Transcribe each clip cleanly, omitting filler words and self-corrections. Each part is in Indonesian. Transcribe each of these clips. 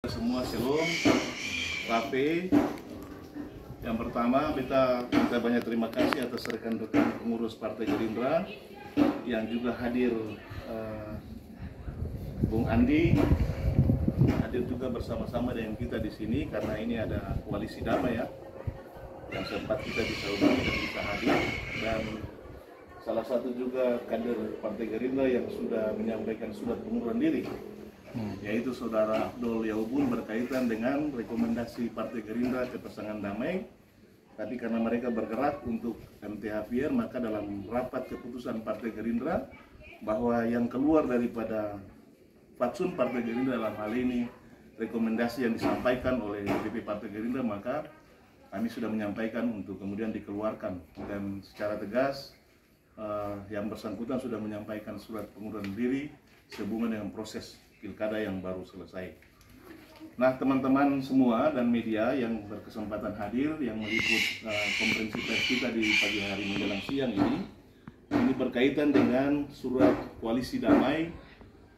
Semua shalom, Rapi. Yang pertama kita banyak terima kasih atas rekan-rekan pengurus Partai Gerindra yang juga hadir, Bung Andi hadir juga bersama-sama dengan kita di sini karena ini ada koalisi damai ya, yang sempat kita bisa undang dan bisa hadir, dan salah satu juga kader Partai Gerindra yang sudah menyampaikan surat pengunduran diri, yaitu Saudara Abdul Yaubun berkaitan dengan rekomendasi Partai Gerindra ke pasangan damai. Tapi karena mereka bergerak untuk MTHPR, maka dalam rapat keputusan Partai Gerindra bahwa yang keluar daripada fatsun Partai Gerindra dalam hal ini rekomendasi yang disampaikan oleh DPP Partai Gerindra, maka kami sudah menyampaikan untuk kemudian dikeluarkan, dan secara tegas yang bersangkutan sudah menyampaikan surat pengunduran diri sehubungan dengan proses pilkada yang baru selesai. Nah, teman-teman semua dan media yang berkesempatan hadir, yang meliput konferensi pers kita di pagi hari menjelang siang ini berkaitan dengan surat koalisi damai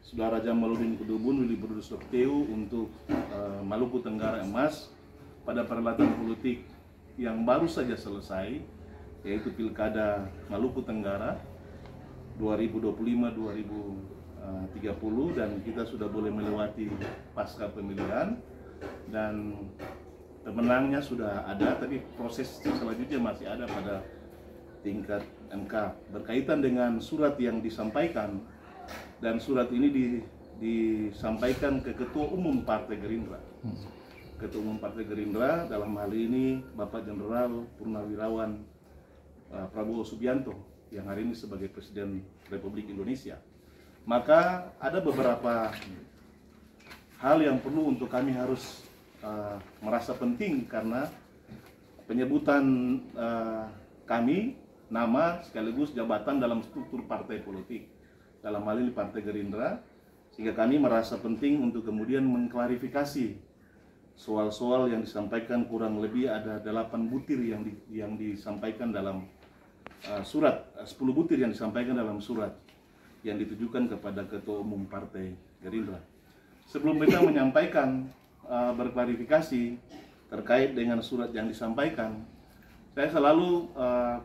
Saudara Jamaluddin Kudubun, Willy Berus Teu untuk Maluku Tenggara Emas pada perhelatan politik yang baru saja selesai, yaitu Pilkada Maluku Tenggara 2025-2030, dan kita sudah boleh melewati pasca pemilihan dan pemenangnya sudah ada, tapi proses selanjutnya masih ada pada tingkat MK berkaitan dengan surat yang disampaikan, dan surat ini disampaikan ke Ketua Umum Partai Gerindra. Ketua Umum Partai Gerindra dalam hal ini Bapak Jenderal Purnawirawan Prabowo Subianto yang hari ini sebagai Presiden Republik Indonesia. Maka ada beberapa hal yang perlu untuk kami harus merasa penting, karena penyebutan kami, nama sekaligus jabatan dalam struktur partai politik, dalam hal ini Partai Gerindra, sehingga kami merasa penting untuk kemudian mengklarifikasi soal-soal yang disampaikan. Kurang lebih ada 8 butir yang disampaikan dalam surat, 10 butir yang disampaikan dalam surat yang ditujukan kepada Ketua Umum Partai Gerindra. Sebelum kita menyampaikan berklarifikasi terkait dengan surat yang disampaikan, saya selalu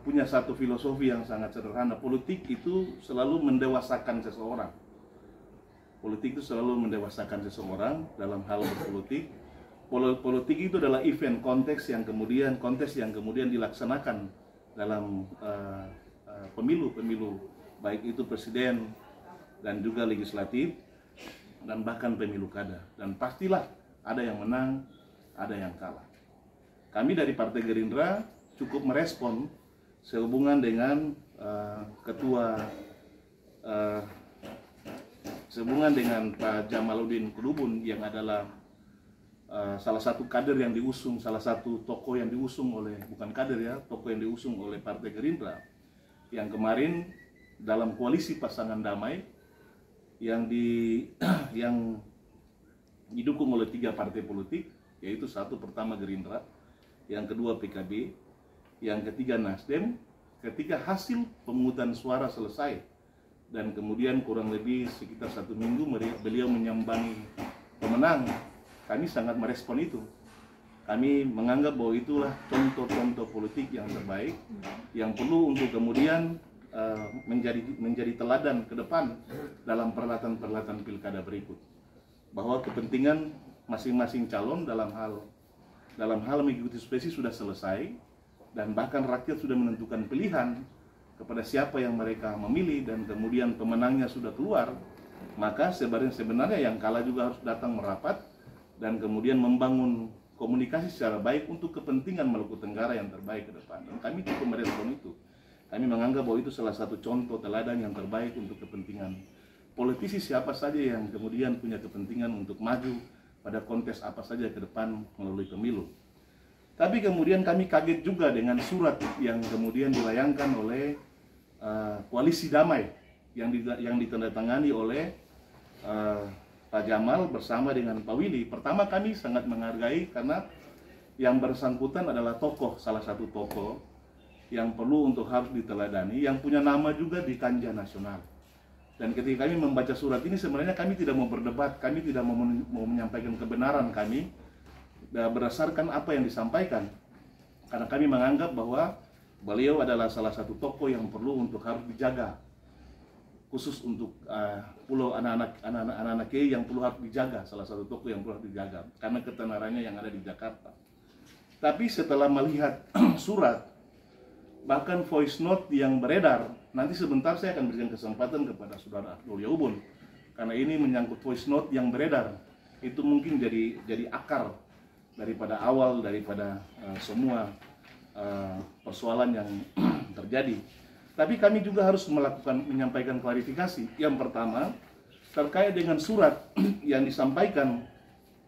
punya satu filosofi yang sangat sederhana. Politik itu selalu mendewasakan seseorang. Politik itu selalu mendewasakan seseorang dalam hal berpolitik. Politik itu adalah event konteks yang kemudian dilaksanakan dalam pemilu, baik itu presiden dan juga legislatif dan bahkan pemilu kada, dan pastilah ada yang menang, ada yang kalah. Kami dari Partai Gerindra cukup merespon sehubungan dengan sehubungan dengan Pak Jamaluddin Kudubun yang adalah salah satu kader yang diusung, salah satu tokoh yang diusung oleh, bukan kader ya, tokoh yang diusung oleh Partai Gerindra, yang kemarin dalam koalisi pasangan damai yang didukung oleh 3 partai politik, yaitu satu pertama Gerindra, yang kedua PKB, yang ketiga Nasdem. Ketika hasil pemungutan suara selesai dan kemudian kurang lebih sekitar 1 minggu beliau menyambangi pemenang, kami sangat merespon itu. Kami menganggap bahwa itulah contoh-contoh politik yang terbaik yang perlu untuk kemudian menjadi teladan ke depan dalam perhelatan-perhelatan pilkada berikut, bahwa kepentingan masing-masing calon dalam hal mengikuti spesi sudah selesai, dan bahkan rakyat sudah menentukan pilihan kepada siapa yang mereka memilih, dan kemudian pemenangnya sudah keluar. Maka sebenarnya yang kalah juga harus datang merapat dan kemudian membangun komunikasi secara baik untuk kepentingan Maluku Tenggara yang terbaik ke depan. Dan kami cukup merespon itu. Kami menganggap bahwa itu salah satu contoh teladan yang terbaik untuk kepentingan politisi siapa saja yang kemudian punya kepentingan untuk maju pada kontes apa saja ke depan melalui pemilu. Tapi kemudian kami kaget juga dengan surat yang kemudian dilayangkan oleh koalisi damai yang ditandatangani oleh Pak Jamal bersama dengan Pak Willy. Pertama, kami sangat menghargai karena yang bersangkutan adalah salah satu tokoh yang perlu untuk harus diteladani, yang punya nama juga di kancah nasional. Dan ketika kami membaca surat ini, sebenarnya kami tidak mau berdebat, kami tidak mau menyampaikan kebenaran kami berdasarkan apa yang disampaikan. Karena kami menganggap bahwa beliau adalah salah satu tokoh yang perlu untuk harus dijaga, khusus untuk pulau anak-anak KI yang perlu harus dijaga, salah satu tokoh yang perlu harus dijaga karena ketenarannya yang ada di Jakarta. Tapi setelah melihat surat, bahkan voice note yang beredar, nanti sebentar saya akan berikan kesempatan kepada saudara Abdul Yaubun, karena ini menyangkut voice note yang beredar. Itu mungkin jadi akar daripada awal daripada semua persoalan yang terjadi. Tapi kami juga harus menyampaikan klarifikasi. Yang pertama, terkait dengan surat yang disampaikan,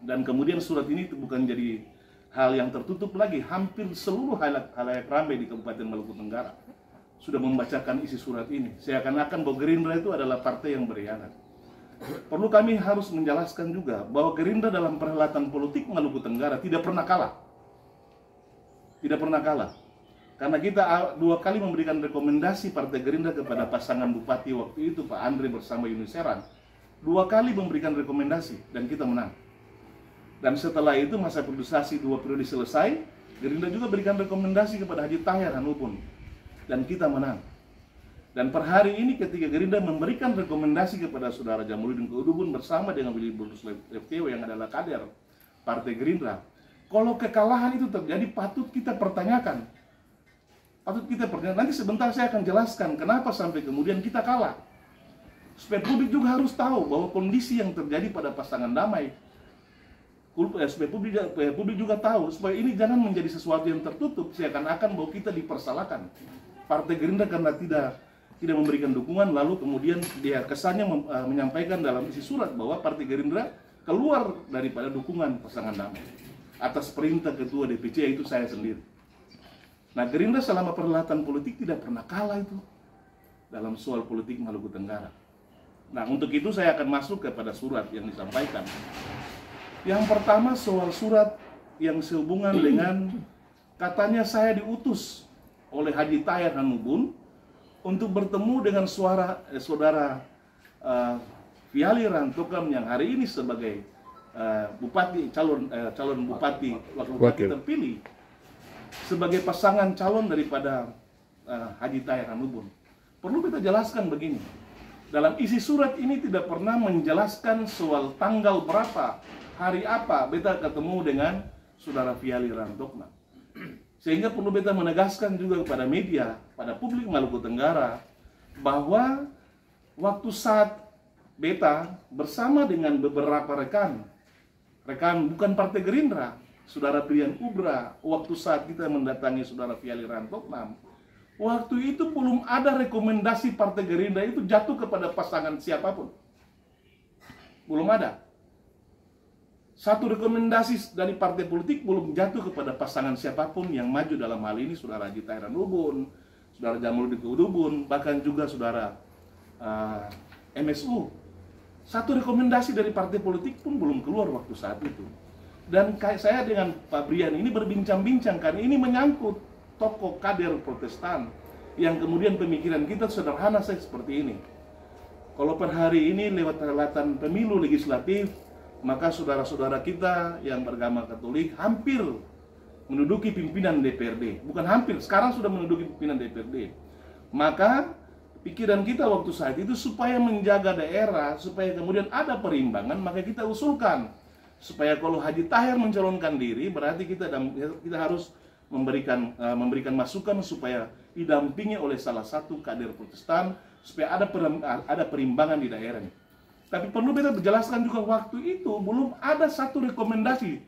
dan kemudian surat ini bukan jadi hal yang tertutup lagi. Hampir seluruh halayak ramai di Kabupaten Maluku Tenggara sudah membacakan isi surat ini. Seakan-akan bahwa Gerindra itu adalah partai yang berkhianat. Perlu kami harus menjelaskan juga bahwa Gerindra dalam perhelatan politik Maluku Tenggara tidak pernah kalah. Tidak pernah kalah. Karena kita 2 kali memberikan rekomendasi Partai Gerindra kepada pasangan bupati waktu itu, Pak Andre bersama Yuni Seran. 2 kali memberikan rekomendasi dan kita menang. Dan setelah itu masa priorisasi 2 periode selesai, Gerindra juga berikan rekomendasi kepada Haji Tahir Hanubun dan kita menang. Dan per hari ini ketika Gerindra memberikan rekomendasi kepada saudara Jamaluddin Keudubun bersama dengan Willy Bonus FTW yang adalah kader Partai Gerindra, kalau kekalahan itu terjadi patut kita pertanyakan. Nanti sebentar saya akan jelaskan kenapa sampai kemudian kita kalah. Supaya publik juga harus tahu bahwa kondisi yang terjadi pada pasangan damai, supaya publik juga tahu, supaya ini jangan menjadi sesuatu yang tertutup, seakan-akan bahwa kita dipersalahkan. Partai Gerindra karena tidak memberikan dukungan, lalu kemudian dia kesannya menyampaikan dalam isi surat bahwa Partai Gerindra keluar daripada dukungan pasangan damai atas perintah ketua DPC, yaitu saya sendiri. Nah, Gerindra selama perhelatan politik tidak pernah kalah itu dalam soal politik Maluku Tenggara. Nah, untuk itu saya akan masuk kepada surat yang disampaikan. Yang pertama soal surat yang sehubungan dengan katanya saya diutus oleh Haji Tahir Hanubun untuk bertemu dengan saudara Fiali Rantokam yang hari ini sebagai bupati calon bupati wakil bupati terpilih sebagai pasangan calon daripada Haji Tahir Hanubun. Perlu kita jelaskan begini. Dalam isi surat ini tidak pernah menjelaskan soal tanggal berapa, hari apa beta ketemu dengan saudara Fiali Rantokam. Sehingga perlu beta menegaskan juga kepada media, pada publik Maluku Tenggara, bahwa waktu saat beta bersama dengan beberapa rekan bukan Partai Gerindra, saudara Brian Ubra, waktu saat kita mendatangi saudara Fiali Rantokam, waktu itu belum ada rekomendasi Partai Gerindra itu jatuh kepada pasangan siapapun. Belum ada. Satu rekomendasi dari partai politik belum jatuh kepada pasangan siapapun yang maju, dalam hal ini saudara Haji Tahir Hanubun, saudara Jamaluddin Keudubun, bahkan juga saudara MSU. Satu rekomendasi dari partai politik pun belum keluar waktu saat itu. Dan saya dengan Pak Brian ini berbincang-bincang karena ini menyangkut tokoh kader Protestan yang kemudian pemikiran kita sederhana seperti ini. Kalau per hari ini lewat perhelatan pemilu legislatif, maka saudara-saudara kita yang beragama Katolik hampir menduduki pimpinan DPRD. Bukan hampir, sekarang sudah menduduki pimpinan DPRD. Maka pikiran kita waktu saat itu supaya menjaga daerah, supaya kemudian ada perimbangan, maka kita usulkan supaya kalau Haji Tahir mencalonkan diri, berarti kita harus memberikan masukan supaya didampingi oleh salah satu kader Protestan, supaya ada perimbangan di daerahnya. Tapi perlu kita jelaskan juga waktu itu belum ada satu rekomendasi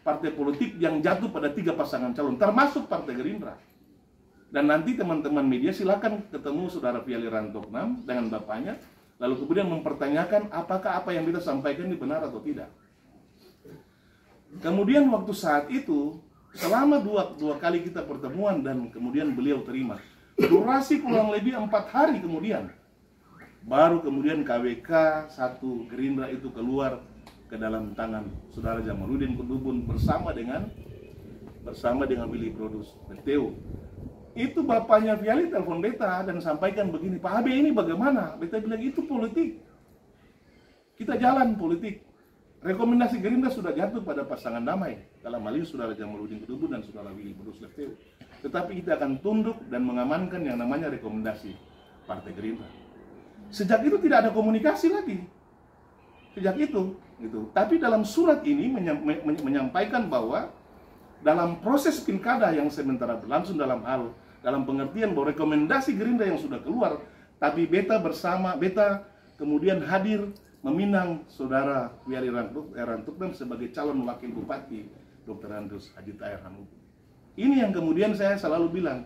partai politik yang jatuh pada 3 pasangan calon, termasuk Partai Gerindra. Dan nanti teman-teman media silakan ketemu saudara Fiali Rantokam dengan bapaknya, lalu kemudian mempertanyakan apakah apa yang kita sampaikan ini benar atau tidak. Kemudian waktu saat itu, selama dua kali kita pertemuan dan kemudian beliau terima, durasi kurang lebih 4 hari kemudian, baru kemudian KWK 1 Gerindra itu keluar ke dalam tangan saudara Jamaluddin Keudubun bersama dengan Willy Produs Meteo. Itu bapaknya Viali telepon Beta dan sampaikan begini, Pak Abe ini bagaimana? Beta bilang itu politik. Kita jalan politik. Rekomendasi Gerindra sudah jatuh pada pasangan damai. Dalam hal ini Saudara Jamaludin Kudubun dan Saudara Willy Budus Lefteu. Tetapi kita akan tunduk dan mengamankan yang namanya rekomendasi Partai Gerindra. Sejak itu tidak ada komunikasi lagi. Sejak itu, gitu. Tapi dalam surat ini menyampaikan bahwa dalam proses pilkada yang sementara berlangsung dalam pengertian bahwa rekomendasi Gerindra yang sudah keluar, tapi Beta kemudian hadir meminang Saudara Viali Rantukdan sebagai calon wakil bupati Dr. Andrews Haji Tahir Hanubu. Ini yang kemudian saya selalu bilang,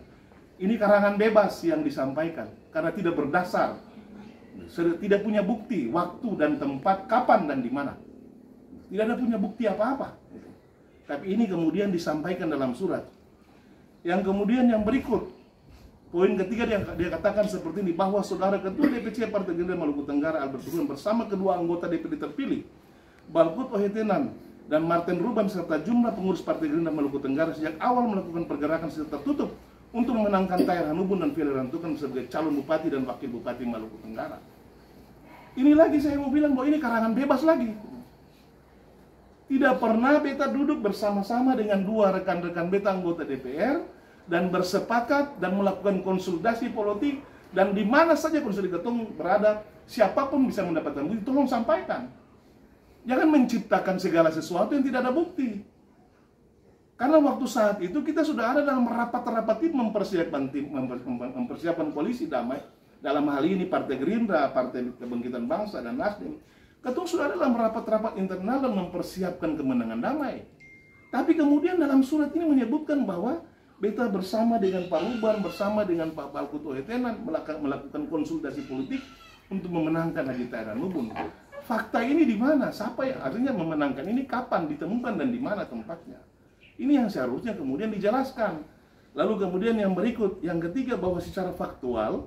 ini karangan bebas yang disampaikan karena tidak berdasar, tidak punya bukti, waktu dan tempat, kapan dan di mana. Tidak ada punya bukti apa-apa. Tapi ini kemudian disampaikan dalam surat. Yang kemudian yang berikut, poin ketiga dia katakan seperti ini, bahwa Saudara Ketua DPC Partai Gerindra Maluku Tenggara Albert Ruban bersama kedua anggota DPD terpilih, Balkut Ohetenan dan Martin Ruban serta jumlah pengurus Partai Gerindra Maluku Tenggara sejak awal melakukan pergerakan secara tertutup untuk memenangkan Tahir Hanubun dan Viali Rantukdan sebagai calon bupati dan wakil bupati Maluku Tenggara. Ini lagi saya mau bilang bahwa ini karangan bebas lagi. Tidak pernah Beta duduk bersama-sama dengan dua rekan-rekan Beta anggota DPR dan bersepakat dan melakukan konsultasi politik, dan di mana saja konsultasi ketemu berada, siapapun bisa mendapatkan bukti, tolong sampaikan. Jangan menciptakan segala sesuatu yang tidak ada bukti. Karena waktu saat itu kita sudah ada dalam rapat-rapat tim mempersiapkan koalisi damai. Dalam hal ini Partai Gerindra, Partai Kebangkitan Bangsa dan Nasdem. Ketua sudah dalam rapat-rapat internal dan mempersiapkan kemenangan damai. Tapi kemudian dalam surat ini menyebutkan bahwa Beta bersama dengan Pak Ruban, bersama dengan Pak Balkut Ohetenan melakukan konsultasi politik untuk memenangkan Haji Tahir Hanubun. Fakta ini di mana? Siapa yang artinya memenangkan ini, kapan ditemukan dan di mana tempatnya? Ini yang seharusnya kemudian dijelaskan. Lalu kemudian yang berikut, yang ketiga, bahwa secara faktual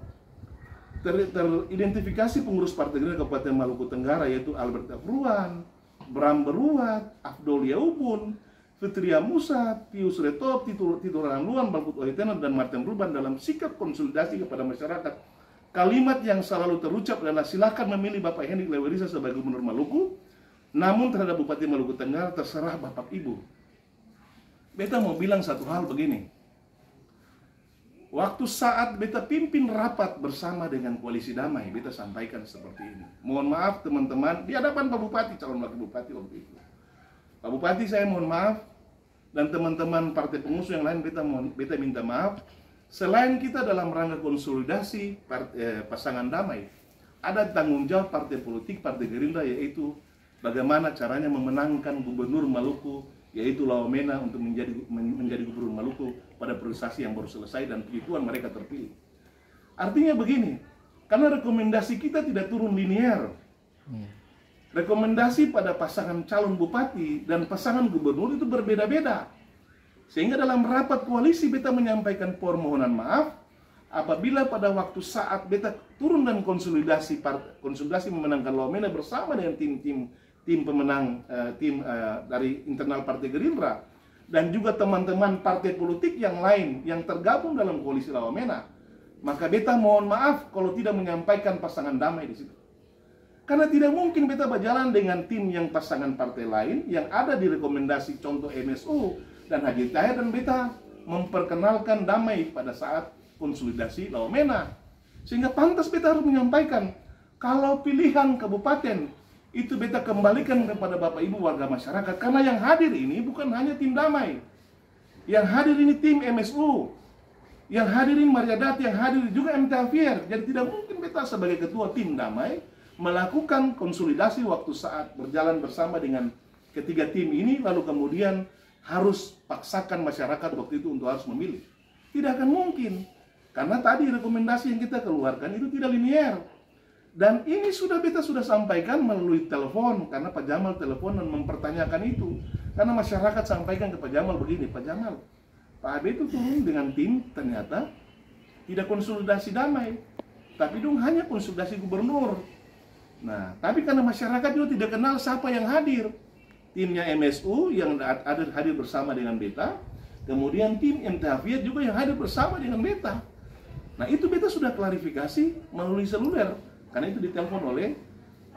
teridentifikasi pengurus Partai Gerindra Kabupaten Maluku Tenggara yaitu Albert Afruan, Bram Beruat, Afdol Yaubun, Fitria Musa, Pius Retop, Tito Rangluan, Balkut Ohetenan dan Martin Ruban dalam sikap konsolidasi kepada masyarakat. Kalimat yang selalu terucap adalah silakan memilih Bapak Hendy Lewerisa sebagai Gubernur Maluku, namun terhadap Bupati Maluku Tenggara terserah Bapak Ibu. Beta mau bilang satu hal begini. Waktu saat Beta pimpin rapat bersama dengan Koalisi Damai, Beta sampaikan seperti ini. Mohon maaf teman-teman, di hadapan Pak Bupati, calon wakil Bupati waktu itu. Pak Bupati, saya mohon maaf, dan teman-teman partai pengusung yang lain, Beta minta maaf. Selain kita dalam rangka konsolidasi pasangan damai, ada tanggung jawab partai politik, Partai Gerindra, yaitu bagaimana caranya memenangkan Gubernur Maluku, yaitu Lawamena untuk menjadi Gubernur Maluku pada proses yang baru selesai dan Tuan mereka terpilih. Artinya begini, karena rekomendasi kita tidak turun linear. Rekomendasi pada pasangan calon bupati dan pasangan gubernur itu berbeda-beda. Sehingga dalam rapat koalisi Beta menyampaikan permohonan maaf apabila pada waktu saat Beta turun dan konsolidasi memenangkan Lawamena bersama dengan tim pemenang dari internal Partai Gerindra dan juga teman-teman partai politik yang lain yang tergabung dalam koalisi Lawamena, maka Beta mohon maaf kalau tidak menyampaikan pasangan damai di situ. Karena tidak mungkin Beta berjalan dengan tim yang pasangan partai lain yang ada di rekomendasi contoh MSU dan Haji Tahir, dan Beta memperkenalkan damai pada saat konsolidasi Lawamena. Sehingga pantas Beta harus menyampaikan kalau pilihan kabupaten itu Beta kembalikan kepada Bapak Ibu warga masyarakat, karena yang hadir ini bukan hanya tim damai. Yang hadir ini tim MSU. Yang hadir ini Mariadat, yang hadir juga MTAFIR. Jadi tidak mungkin Beta sebagai ketua tim damai melakukan konsolidasi waktu saat berjalan bersama dengan ketiga tim ini, lalu kemudian harus paksakan masyarakat waktu itu untuk harus memilih. Tidak akan mungkin. Karena tadi rekomendasi yang kita keluarkan itu tidak linear. Dan ini Beta sudah sampaikan melalui telepon, karena Pak Jamal telepon dan mempertanyakan itu. Karena masyarakat sampaikan ke Pak Jamal begini, Pak Jamal, Pak Abe itu turun dengan tim, ternyata tidak konsolidasi damai, tapi dong hanya konsolidasi gubernur. Nah, tapi karena masyarakat juga tidak kenal siapa yang hadir. Timnya MSU yang hadir bersama dengan Beta, kemudian tim MTHV juga yang hadir bersama dengan beta. Nah itu beta sudah klarifikasi melalui seluler, karena itu ditelepon oleh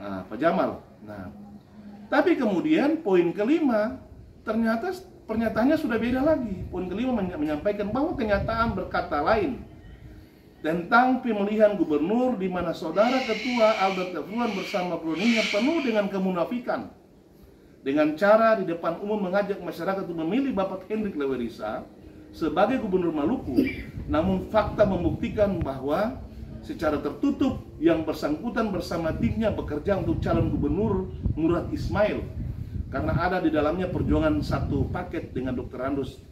Pak Jamal. Nah, tapi kemudian poin kelima, ternyata pernyataannya sudah beda lagi. Poin kelima menyampaikan bahwa kenyataan berkata lain tentang pemilihan gubernur di mana saudara ketua Albert Tafruan bersama kroninya penuh dengan kemunafikan, dengan cara di depan umum mengajak masyarakat untuk memilih Bapak Hendrik Lewerisa sebagai gubernur Maluku. Namun fakta membuktikan bahwa secara tertutup yang bersangkutan bersama timnya bekerja untuk calon gubernur Murad Ismail, karena ada di dalamnya perjuangan satu paket dengan Dr. Andus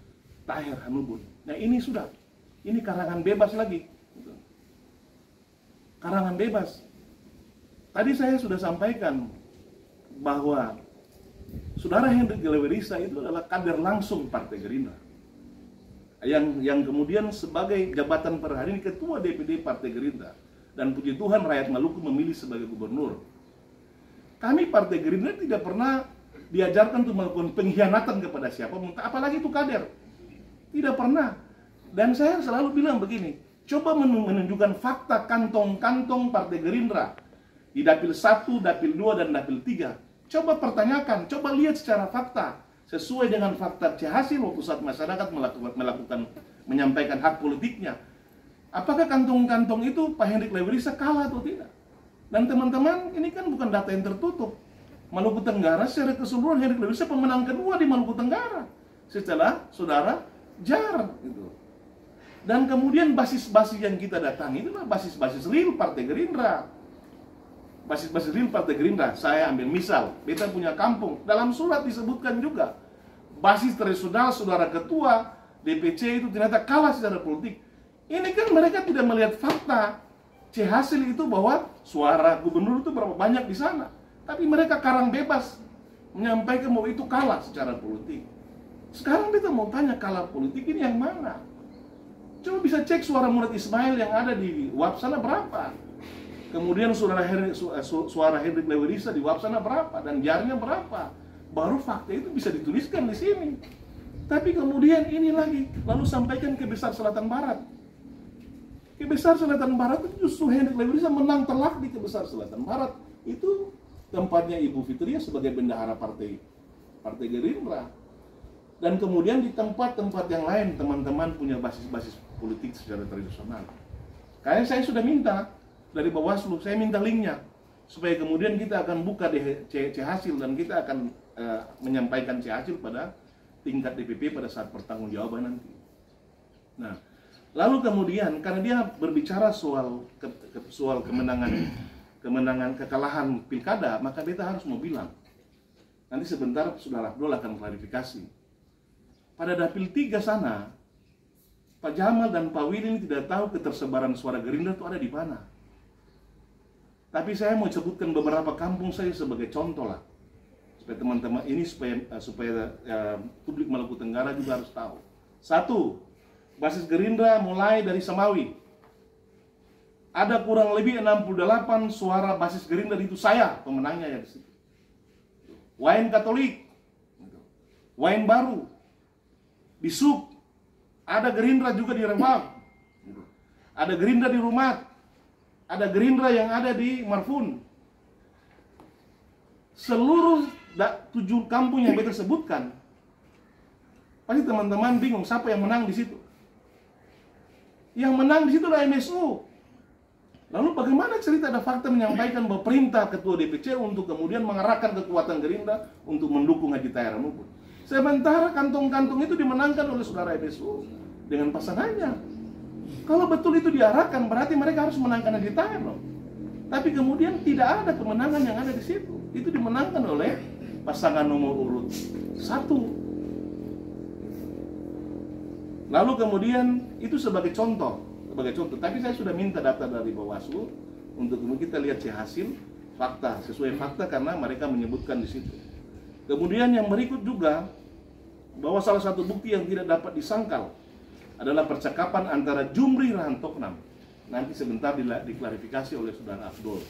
Tahir Hanubun. Nah ini karangan bebas lagi. Karangan bebas. Tadi saya sudah sampaikan bahwa Saudara Hendrik Lewerisa itu adalah kader langsung Partai Gerindra, yang kemudian sebagai jabatan per hari ini Ketua DPD Partai Gerindra, dan puji Tuhan rakyat Maluku memilih sebagai gubernur. Kami Partai Gerindra tidak pernah diajarkan untuk melakukan pengkhianatan kepada siapapun, apalagi itu kader. Tidak pernah. Dan saya selalu bilang begini, coba menunjukkan fakta kantong-kantong Partai Gerindra di Dapil 1, Dapil 2, dan Dapil 3. Coba pertanyakan, coba lihat secara fakta, sesuai dengan fakta hasil waktu saat masyarakat menyampaikan hak politiknya. Apakah kantong-kantong itu Pak Hendrik Lewerisa kalah atau tidak? Dan teman-teman, ini kan bukan data yang tertutup. Maluku Tenggara secara keseluruhan Hendrik Lewerisa pemenang kedua di Maluku Tenggara setelah saudara Jar gitu. Dan kemudian basis-basis yang kita datangi itulah basis-basis real Partai Gerindra. Basis-basis real Partai Gerindra. Saya ambil misal, beta punya kampung, dalam surat disebutkan juga basis tradisional saudara ketua DPC itu ternyata kalah secara politik. Ini kan mereka tidak melihat fakta hasil itu bahwa suara gubernur itu berapa banyak di sana. Tapi mereka karang bebas menyampaikan bahwa itu kalah secara politik. Sekarang kita mau tanya kalah politik ini yang mana? Coba bisa cek suara Murad Ismail yang ada di WAP sana berapa. Kemudian suara Hendrik Lewerisa di WAP sana berapa. Dan jarnya berapa. Baru fakta itu bisa dituliskan di sini. Tapi kemudian ini lagi, lalu sampaikan ke Besar Selatan Barat. Ke Besar Selatan Barat itu justru Hendrik Lewerisa menang telak di Besar Selatan Barat. Itu tempatnya Ibu Fitria sebagai bendahara Partai Gerindra. Dan kemudian di tempat-tempat yang lain teman-teman punya basis-basis politik secara tradisional. Karena saya sudah minta dari Bawaslu, saya minta linknya supaya kemudian kita akan buka hasil dan kita akan menyampaikan hasil pada tingkat DPP pada saat pertanggungjawaban nanti. Nah, lalu kemudian karena dia berbicara soal kekalahan pilkada, maka beta harus mau bilang. Nanti sebentar Saudara Abdul akan klarifikasi. Pada Dapil 3 sana, Pak Jamal dan Pak Willy tidak tahu ketersebaran suara Gerindra itu ada di mana. Tapi saya mau sebutkan beberapa kampung saya sebagai contoh lah. Supaya teman-teman ini supaya publik Maluku Tenggara juga harus tahu. 1, basis Gerindra mulai dari Semawi. Ada kurang lebih 68 suara basis Gerindra, itu saya pemenangnya ya di situ. Wain Katolik, Wain Baru, di Sub, ada Gerindra juga di Rewang, ada Gerindra di Rumat, ada Gerindra yang ada di Marfun. Seluruh 7 kampung yang beta sebutkan, pasti teman-teman bingung siapa yang menang di situ. Yang menang di situ adalah MSU. Lalu bagaimana cerita ada fakta menyampaikan bahwa perintah ketua DPC untuk kemudian mengerahkan kekuatan Gerindra untuk mendukung Haji Tahir Hanubun. Sementara kantong-kantong itu dimenangkan oleh saudara MSU dengan pasangannya. Kalau betul itu diarahkan, berarti mereka harus menangkan Haji Tahir loh. Tapi kemudian tidak ada kemenangan yang ada di situ. Itu dimenangkan oleh pasangan nomor urut 1. Lalu kemudian itu sebagai contoh. Tapi saya sudah minta data dari Bawaslu untuk kemudian kita lihat hasil fakta, sesuai fakta karena mereka menyebutkan di situ. Kemudian yang berikut juga bahwa salah satu bukti yang tidak dapat disangkal adalah percakapan antara Jumri Rahantoknam. Nanti sebentar diklarifikasi oleh Saudara Abdul.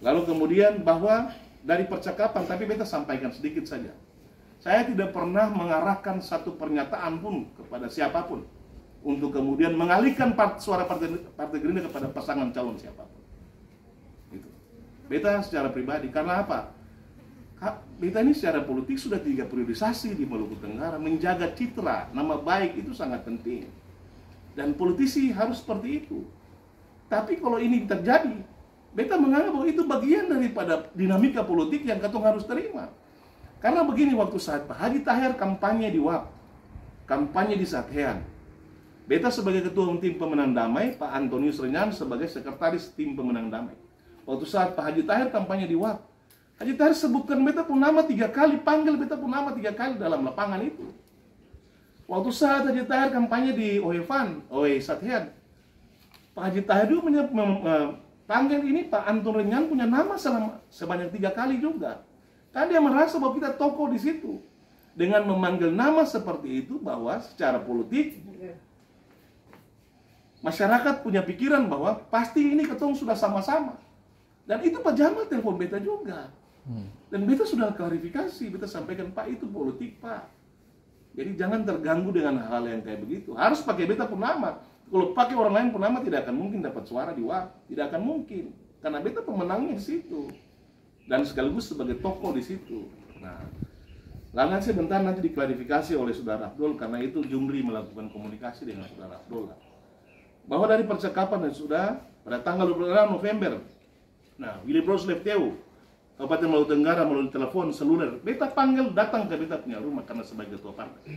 Lalu kemudian bahwa dari percakapan, tapi beta sampaikan sedikit saja. saya tidak pernah mengarahkan satu pernyataan pun kepada siapapun untuk kemudian mengalihkan suara Partai Gerindra kepada pasangan calon siapapun. Gitu. Beta secara pribadi, karena apa? Beta ini secara politik sudah 3 priorisasi di Maluku Tenggara. Menjaga citra, nama baik itu sangat penting. Dan politisi harus seperti itu. Tapi kalau ini terjadi, beta menganggap bahwa itu bagian daripada dinamika politik yang katong harus terima. Karena begini, waktu saat Pak Haji Tahir kampanye di WAP, kampanye di Sathean, beta sebagai ketua tim pemenang damai, Pak Antonius Renyan sebagai sekretaris tim pemenang damai. Waktu saat Pak Haji Tahir kampanye di WAP, Haji Tahir sebutkan beta pun nama 3 kali, panggil beta pun nama 3 kali dalam lapangan itu. Waktu saat Haji Tahir kampanye di OE Sathean, Pak Haji Tahir juga panggil ini Pak Anton Renyan punya nama sebanyak 3 kali juga. Karena dia merasa bahwa kita tokoh di situ. Dengan memanggil nama seperti itu, bahwa secara politik masyarakat punya pikiran bahwa pasti ini ketong sudah sama-sama. Dan itu Pak Jamal telepon beta juga. Dan beta sudah klarifikasi, beta sampaikan, Pak itu politik Pak. Jadi jangan terganggu dengan hal yang kayak begitu. Harus pakai beta pun nama. Kalau pakai orang lain pun nama tidak akan mungkin dapat suara di WAP. Tidak akan mungkin. Karena beta pemenangnya di situ. Dan sekaligus sebagai tokoh di situ. Nah, langan sebentar nanti diklarifikasi oleh Saudara Abdul, karena itu Jumri melakukan komunikasi dengan Saudara Abdul. Bahwa dari percakapan yang sudah pada tanggal 26 November, nah, Willy Bros Lefteu, Kabupaten Maluku Tenggara melalui telepon seluler, beta panggil datang ke beta punya rumah karena sebagai ketua partai.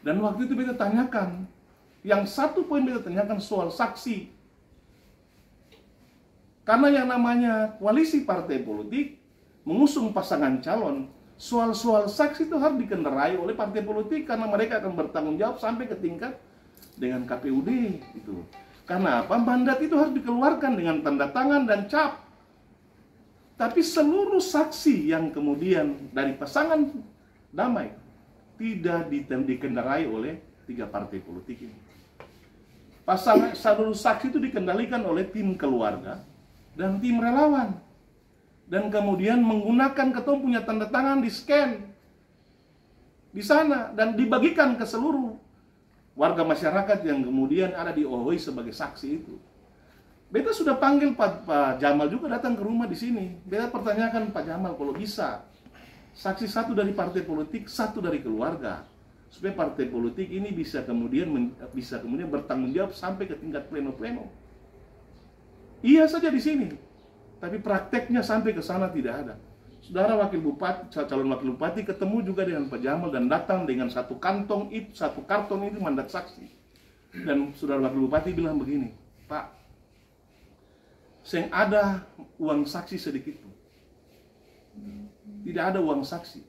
Dan waktu itu beta tanyakan, yang satu poin beta tanyakan soal saksi. Karena yang namanya koalisi partai politik mengusung pasangan calon, soal-soal saksi itu harus dikendarai oleh partai politik karena mereka akan bertanggung jawab sampai ke tingkat dengan KPUD itu. Karena apa? Mandat itu harus dikeluarkan dengan tanda tangan dan cap. Tapi seluruh saksi yang kemudian dari pasangan damai tidak dikendarai oleh 3 partai politik ini. Seluruh saksi itu dikendalikan oleh tim keluarga dan tim relawan, dan kemudian menggunakan ketua punya tanda tangan di scan di sana dan dibagikan ke seluruh warga masyarakat yang kemudian ada di OHOI sebagai saksi itu. Beta sudah panggil Pak Jamal juga datang ke rumah di sini. Beta pertanyakan Pak Jamal kalau bisa saksi satu dari partai politik, satu dari keluarga, supaya partai politik ini bisa kemudian bertanggung jawab sampai ke tingkat pleno-pleno. Iya saja di sini, tapi prakteknya sampai ke sana tidak ada. Saudara wakil bupati, calon wakil bupati ketemu juga dengan Pak Jamal dan datang dengan satu karton itu mandat saksi. Dan saudara wakil bupati bilang begini, Pak, seng ada uang saksi sedikit pun. Tidak ada uang saksi.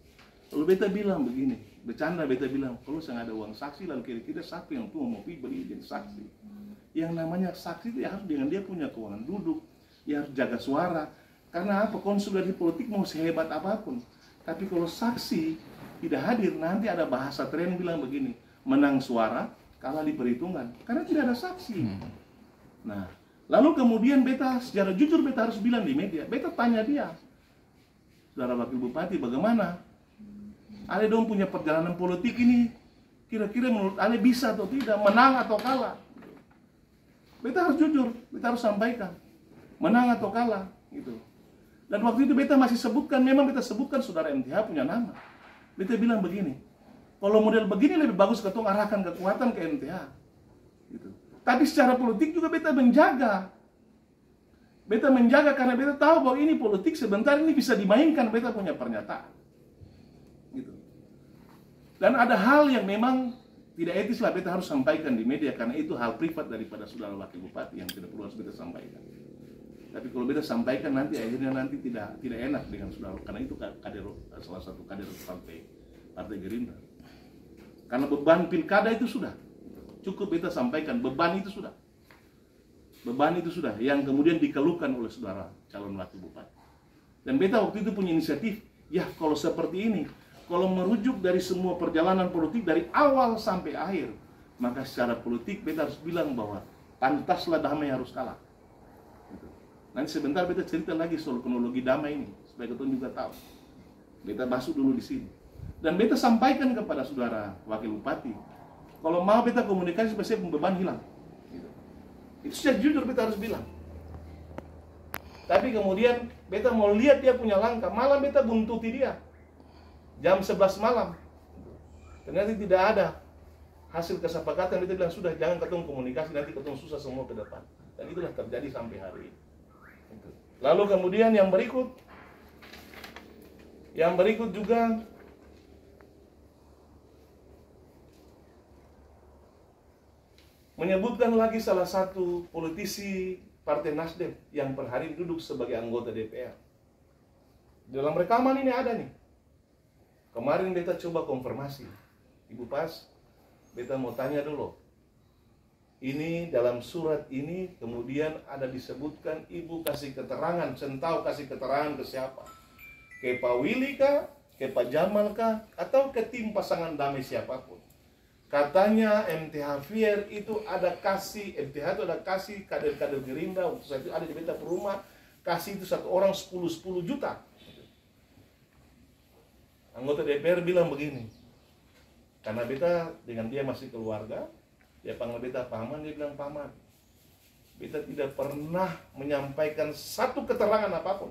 Lalu beta bilang begini, bercanda beta bilang, kalau seng ada uang saksi, lalu kira-kira siapa yang tuh mau beli jadi saksi? Yang namanya saksi itu ya harus dengan dia punya keuangan duduk, ya harus jaga suara. Karena apa? Konsultasi politik mau sehebat apapun, tapi kalau saksi tidak hadir, nanti ada bahasa tren bilang begini, menang suara, kalah di perhitungan, karena tidak ada saksi. Nah, lalu kemudian beta secara jujur beta harus bilang di media, beta tanya dia, saudara wakil bupati, bagaimana? Ale dong punya perjalanan politik ini, kira-kira menurut Ale bisa atau tidak, menang atau kalah? Beta harus jujur, beta harus sampaikan, menang atau kalah, gitu. Dan waktu itu beta masih sebutkan, memang beta sebutkan saudara MTH punya nama. Beta bilang begini, kalau model begini lebih bagus ketong arahkan kekuatan ke MTH, gitu. Tapi secara politik juga beta menjaga. Beta menjaga karena beta tahu bahwa ini politik sebentar ini bisa dimainkan, beta punya pernyataan, gitu. Dan ada hal yang memang tidak etis lah beta harus sampaikan di media karena itu hal privat daripada saudara wakil bupati yang tidak perlu harus beta sampaikan. Tapi kalau beta sampaikan nanti akhirnya tidak enak dengan saudara karena itu salah satu kader partai Gerindra. Karena beban pilkada itu sudah cukup beta sampaikan, beban itu sudah yang kemudian dikeluhkan oleh saudara calon wakil bupati. Dan beta waktu itu punya inisiatif, ya kalau seperti ini, kalau merujuk dari semua perjalanan politik dari awal sampai akhir, maka secara politik beta harus bilang bahwa pantaslah damai harus kalah. Gitu. Nanti sebentar beta cerita lagi soal kronologi damai ini, supaya kalian juga tahu. Beta masuk dulu di sini. Dan beta sampaikan kepada saudara wakil bupati, kalau mau beta komunikasi pasti beban hilang. Itu secara jujur beta harus bilang. Tapi kemudian beta mau lihat dia punya langkah, malam beta buntuti dia jam 11 malam. Ternyata tidak ada hasil kesepakatan. Beta bilang sudah, jangan ketemu komunikasi, nanti ketemu susah semua ke depan. Dan itulah terjadi sampai hari ini. Lalu kemudian yang berikut juga menyebutkan lagi salah satu politisi Partai Nasdem yang per hari duduk sebagai anggota DPR. Dalam rekaman ini ada nih. Kemarin beta coba konfirmasi. Ibu Pas, beta mau tanya dulu. Ini dalam surat ini kemudian ada disebutkan ibu kasih keterangan, Sentau kasih keterangan ke siapa? Ke Pak Willy kah? Ke Pak Jamal kah? Atau ke tim pasangan damai siapapun? Katanya MTH Fier itu ada kasih, MTH itu ada kasih kader-kader Gerindra, waktu saat itu ada di beta rumah, kasih itu satu orang 10 juta. Anggota DPR bilang begini, karena beta dengan dia masih keluarga, dia panggil beta paman, dia bilang paman, beta tidak pernah menyampaikan satu keterangan apapun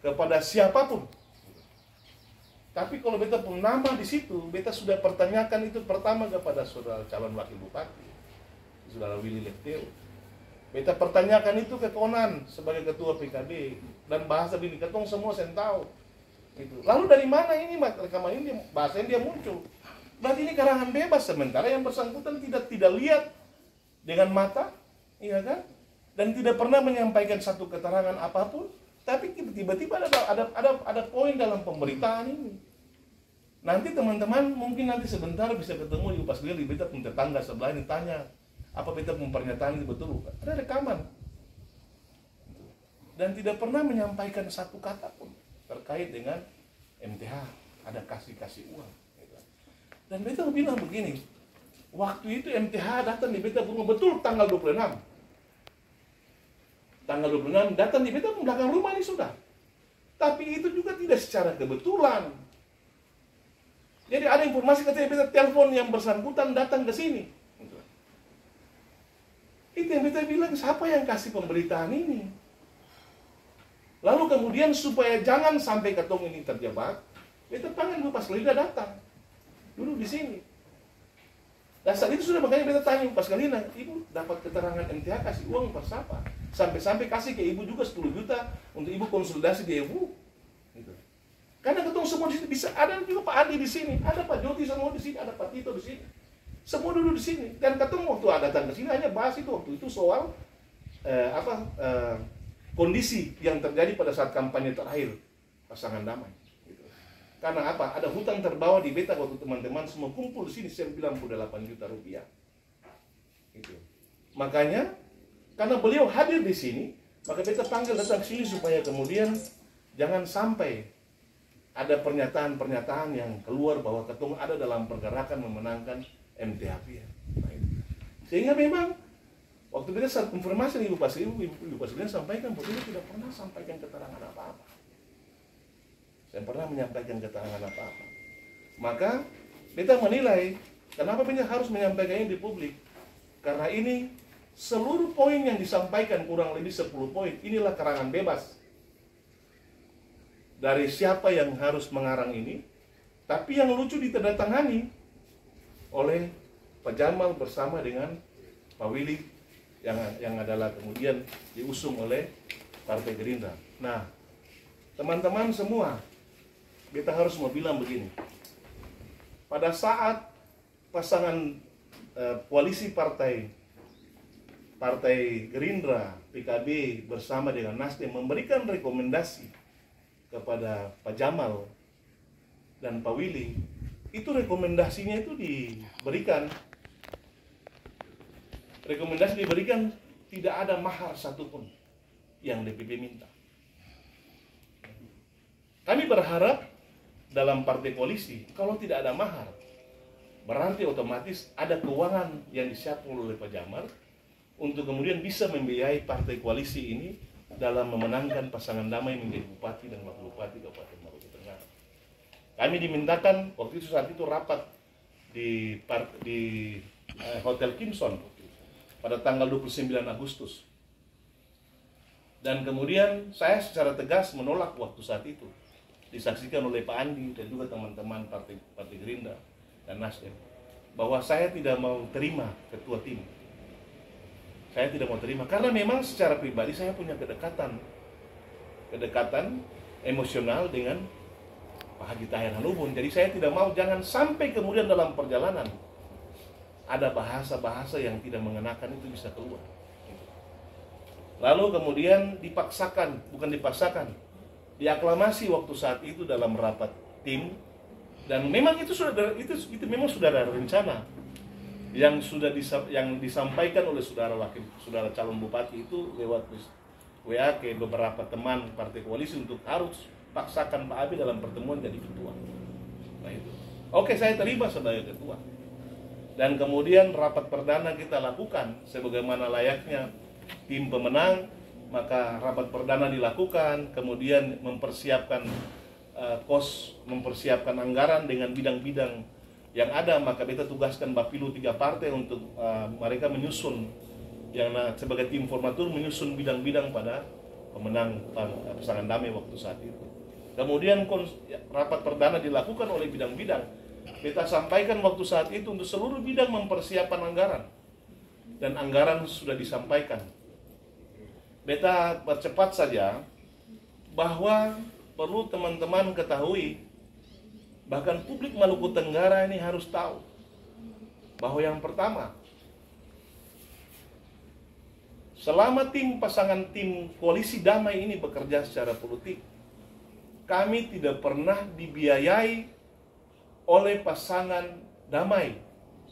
kepada siapapun. Tapi kalau beta pun nama di situ, beta sudah pertanyakan itu pertama kepada saudara calon wakil bupati, saudara Willy Lefteo. Beta pertanyakan itu ke Konan sebagai ketua PKB, dan bahasa bini ketong semua Sentau. Gitu. Lalu dari mana ini rekaman ini bahasanya dia muncul? Berarti ini karangan bebas, sementara yang bersangkutan tidak lihat dengan mata, iya kan? Dan tidak pernah menyampaikan satu keterangan apapun. Tapi tiba-tiba ada poin dalam pemberitaan ini. Nanti teman-teman mungkin nanti sebentar bisa ketemu di Upas Geli, beta pun tetangga sebelah ini tanya, apa beta pun pernyataan itu betul? Ada rekaman. Dan tidak pernah menyampaikan satu kata pun terkait dengan MTH, ada kasih uang. Dan beta bilang begini, waktu itu MTH datang di beta rumah betul tanggal 26. Tanggal 26 datang di beta belakang rumah ini sudah. Tapi itu juga tidak secara kebetulan. Jadi ada informasi katanya beta telepon yang bersangkutan datang ke sini. Itu yang beta bilang, siapa yang kasih pemberitaan ini? Lalu kemudian supaya jangan sampai ketemu ini terjebak, beta panggil Bu Paslida datang. Duduk di sini. Dan saat itu sudah makanya beta tanya pas kali ini, ibu dapat keterangan MTH kasih uang pas siapa? Sampai kasih ke ibu juga 10 juta untuk ibu konsultasi di ibu. Gitu. Karena ketemu semua di sini bisa, ada juga Pak Adi di sini, ada Pak Joti semua di sini, ada Pak Tito di sini. Semua duduk di sini. Dan ketemu waktu datang ke sini hanya bahas itu waktu itu soal kondisi yang terjadi pada saat kampanye terakhir pasangan damai. Karena apa? Ada hutang terbawa di beta waktu teman-teman semua kumpul di sini 98 juta rupiah. Itu. Makanya karena beliau hadir di sini, maka beta panggil datang sini supaya kemudian jangan sampai ada pernyataan-pernyataan yang keluar bahwa ketum ada dalam pergerakan memenangkan MTH. Nah, sehingga memang waktu beta saat konfirmasi Ibu Presiden sampaikan bahwa tidak pernah sampaikan keterangan apa-apa. Saya pernah menyampaikan keterangan apa-apa. Maka beta menilai kenapa beta harus menyampaikannya di publik. Karena ini seluruh poin yang disampaikan kurang lebih 10 poin. Inilah karangan bebas. Dari siapa yang harus mengarang ini. Tapi yang lucu ditandatangani oleh Pak Jamal bersama dengan Pak Willy yang adalah kemudian diusung oleh Partai Gerindra. Nah, teman-teman semua, kita harus mau bilang begini. Pada saat pasangan koalisi partai Gerindra, PKB bersama dengan Nasdem memberikan rekomendasi kepada Pak Jamal dan Pak Willy, itu rekomendasinya itu diberikan. Rekomendasi diberikan tidak ada mahar satupun yang DPP minta. Kami berharap dalam partai koalisi, kalau tidak ada mahar, berarti otomatis ada keuangan yang disiapkan oleh Pak Jamal untuk kemudian bisa membiayai partai koalisi ini dalam memenangkan pasangan damai menjadi bupati dan wakil bupati Kabupaten Maluku Tengah. Kami dimintakan waktu itu saat itu rapat di Hotel Kimson pada tanggal 29 Agustus. Dan kemudian saya secara tegas menolak waktu saat itu. Disaksikan oleh Pak Andi dan juga teman-teman Partai Gerindra dan Nasdem bahwa saya tidak mau terima ketua tim. Saya tidak mau terima karena memang secara pribadi saya punya kedekatan emosional dengan Pak Haji Tahir Hanubun. Jadi saya tidak mau jangan sampai kemudian dalam perjalanan ada bahasa-bahasa yang tidak mengenakan itu bisa keluar. Lalu kemudian bukan dipaksakan, diaklamasi waktu saat itu dalam rapat tim, dan memang itu memang sudah ada rencana yang disampaikan oleh saudara calon bupati itu lewat WA ke beberapa teman partai koalisi untuk harus paksakan Pak Abi dalam pertemuan jadi ketua. Nah itu. Oke, saya terlibat sebagai ketua. Dan kemudian rapat perdana kita lakukan sebagaimana layaknya tim pemenang, maka rapat perdana dilakukan, kemudian mempersiapkan mempersiapkan anggaran dengan bidang-bidang yang ada, maka kita tugaskan Bapilu 3 partai untuk mereka menyusun sebagai tim formatur menyusun bidang-bidang pada pemenang pasangan damai waktu saat itu. Kemudian rapat perdana dilakukan oleh bidang-bidang. Kita sampaikan waktu saat itu untuk seluruh bidang mempersiapkan anggaran. Dan anggaran sudah disampaikan. Beta percepat saja bahwa perlu teman-teman ketahui, bahkan publik Maluku Tenggara ini harus tahu bahwa yang pertama, selama pasangan tim koalisi damai ini bekerja secara politik, kami tidak pernah dibiayai oleh pasangan damai.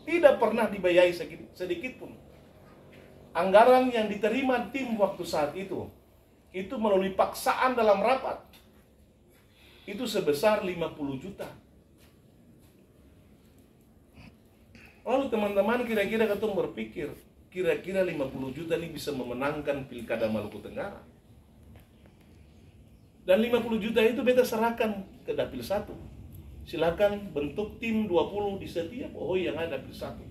Tidak pernah dibiayai sedikit pun. Anggaran yang diterima tim waktu saat itu melalui paksaan dalam rapat, itu sebesar 50 juta. Lalu teman-teman kira-kira ketemu berpikir, kira-kira 50 juta ini bisa memenangkan pilkada Maluku Tenggara. Dan 50 juta itu beta serahkan ke Dapil 1. Silakan bentuk tim 20 di setiap yang ada Dapil 1.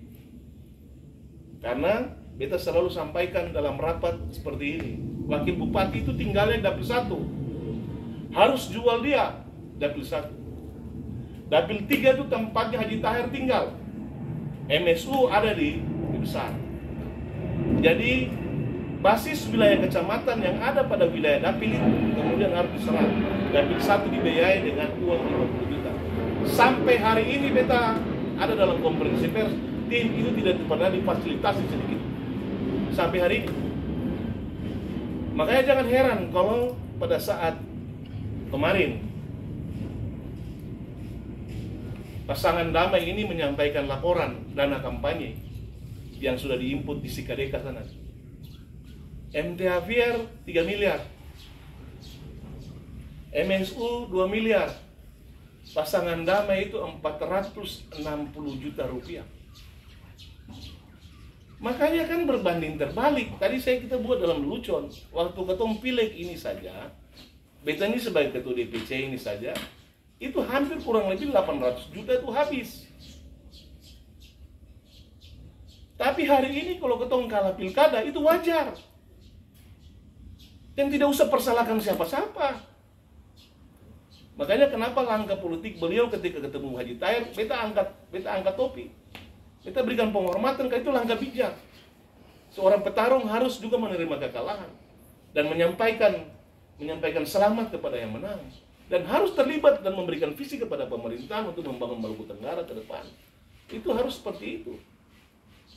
Karena beta selalu sampaikan dalam rapat seperti ini. Wakil bupati itu tinggalnya Dapil 1. Harus jual dia Dapil 1. Dapil 3 itu tempatnya Haji Tahir tinggal. MSU ada di besar. Jadi basis wilayah kecamatan yang ada pada wilayah Dapil itu kemudian harus diserah. Dapil 1 dibiayai dengan uang 50 juta. Sampai hari ini beta ada dalam konferensi pers, tim itu tidak pernah difasilitasi sedikit. Sampai hari ini. Makanya jangan heran kalau pada saat kemarin pasangan damai ini menyampaikan laporan dana kampanye yang sudah diinput di Sikadeka sana. MTHVR 3 miliar, MSU 2 miliar, pasangan damai itu 460 juta rupiah. Makanya kan berbanding terbalik. Tadi kita buat dalam lelucon. Waktu ketemu pileg ini saja, beta ini sebagai ketua DPC ini saja, itu hampir kurang lebih 800 juta itu habis. Tapi hari ini kalau ketemu kalah pilkada itu wajar. Dan tidak usah persalahkan siapa-siapa. Makanya kenapa langkah politik beliau ketika ketemu Haji Tahir, beta angkat topi. Kita berikan penghormatan, karena itu langkah bijak. Seorang petarung harus juga menerima kekalahan dan menyampaikan selamat kepada yang menang, dan harus terlibat dan memberikan visi kepada pemerintahan untuk membangun Maluku Tenggara ke depan. Itu harus seperti itu.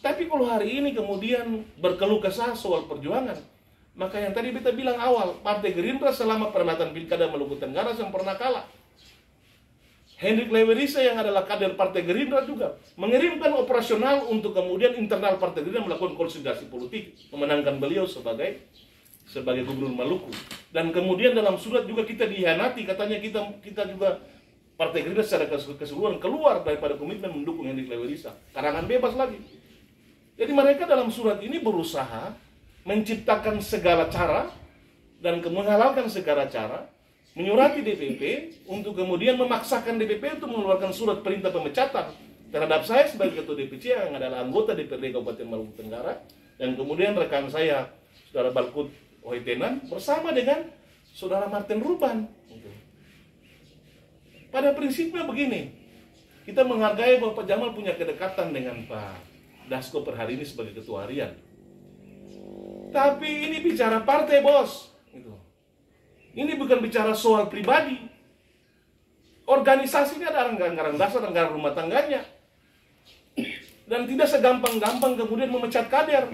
Tapi kalau hari ini kemudian berkeluh kesah soal perjuangan, maka yang tadi kita bilang awal, Partai Gerindra selama perhelatan pilkada Maluku Tenggara yang pernah kalah. Hendrik Lewerisa yang adalah kader Partai Gerindra juga mengirimkan operasional untuk kemudian internal Partai Gerindra melakukan konsolidasi politik, memenangkan beliau sebagai gubernur Maluku. Dan kemudian dalam surat juga kita dihianati, katanya kita juga Partai Gerindra secara keseluruhan keluar daripada komitmen mendukung Hendrik Lewerisa. Karangan bebas lagi. Jadi mereka dalam surat ini berusaha menciptakan segala cara dan menghalalkan segala cara menyurati DPP untuk kemudian memaksakan DPP untuk mengeluarkan surat perintah pemecatan terhadap saya sebagai ketua DPC yang adalah anggota DPRD Kabupaten Maluku Tenggara, dan kemudian rekan saya Saudara Balkut Oitenan bersama dengan Saudara Martin Ruban. Pada prinsipnya begini, kita menghargai bahwa Pak Jamal punya kedekatan dengan Pak Dasko per hari ini sebagai ketua harian. Tapi ini bicara partai, bos. Ini bukan bicara soal pribadi. Organisasi ini ada anggaran dasar, anggaran rumah tangganya. Dan tidak segampang-gampang kemudian memecat kader.